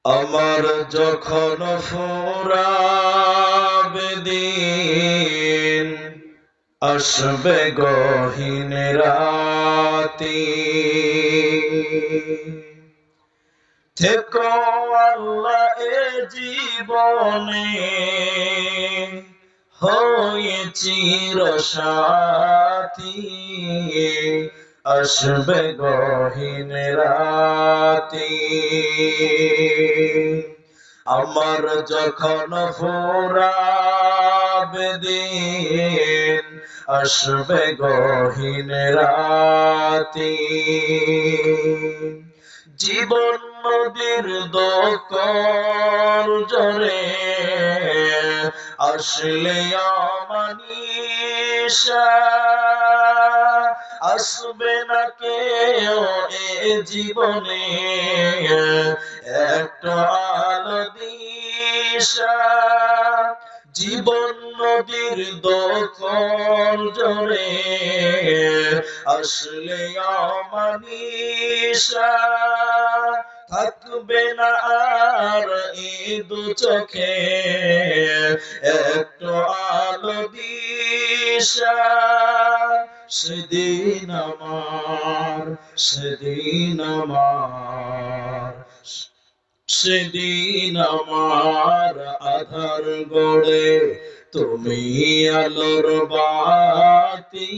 আমার যখন ফুরাবে দিন, আসবে গহীন রাতি। থেকো আল্লাহ এ জীবনে, হয়ে চিরসাথী। আসবে গহীন রাতি। আমার যখন ফুরাবে দিন, আসবে গহীন রাতি। জীবন নদীর দোকর জরে, আসলে অমানিশা। আসবে না কেউ এ জীবনে, একটা আলো দিশা। জীবন নদীর দোকর জরে, আসলে অমানিশা। থাকবে না আর এই দু চোখে, একটু আলো দিশা। সেদিন আমার, সেদিন আমার, সেদিন আমার আধার গড়ে তুমি আলোর বাতি।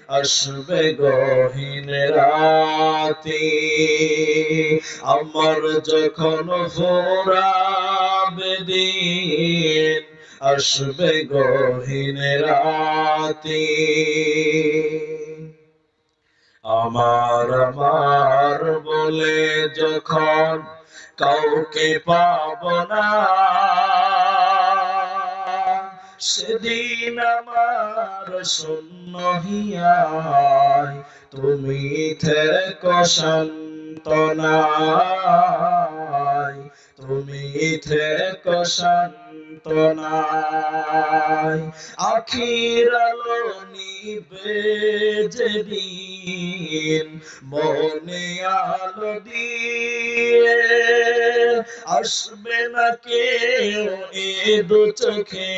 আসবে গহীন রাতি। আমার যখন ফুরাবে দিন, আসবে গহীন রাতি। আমার বলে যখন কাউকে পাব না, সেদিন আমার শূন্য হিয়ায় তুমি থেকো সান্ত্বনায়। তুমি থেকো সান্ত্বনায়। আখির আলো নিবে যেদিন, মনে আলো দিয়ে। আসবে না কেউ এ দু চোখে,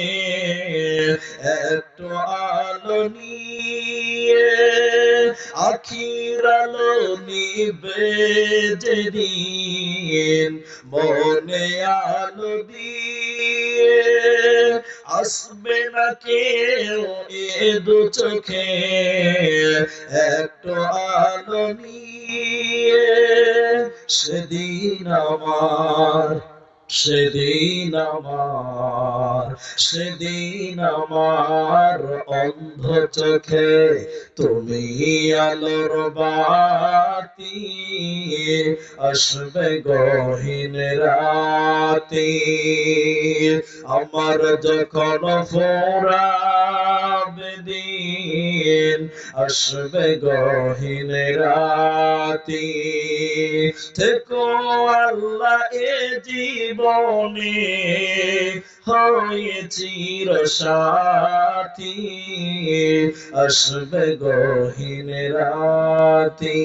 একটু আলো নিয়ে। আখির আলো নিবে যেদিন, মনে আলো দিয়ে। আসবে না কেউ এ দু চোখে, একটু আলো নিয়ে। সেদিন আমার, সেদিন আমার, সেদিন আমার অন্ধ চোখে তুমি আলোর বাতি। আসবে গহীন রাতি। আমার যখন ফুরাবে দিন, আসবে গহীন রাতি। থেকো আল্লাহ এ জীবনে, হয়ে চিরসাথী। আসবে গহীন রাতি।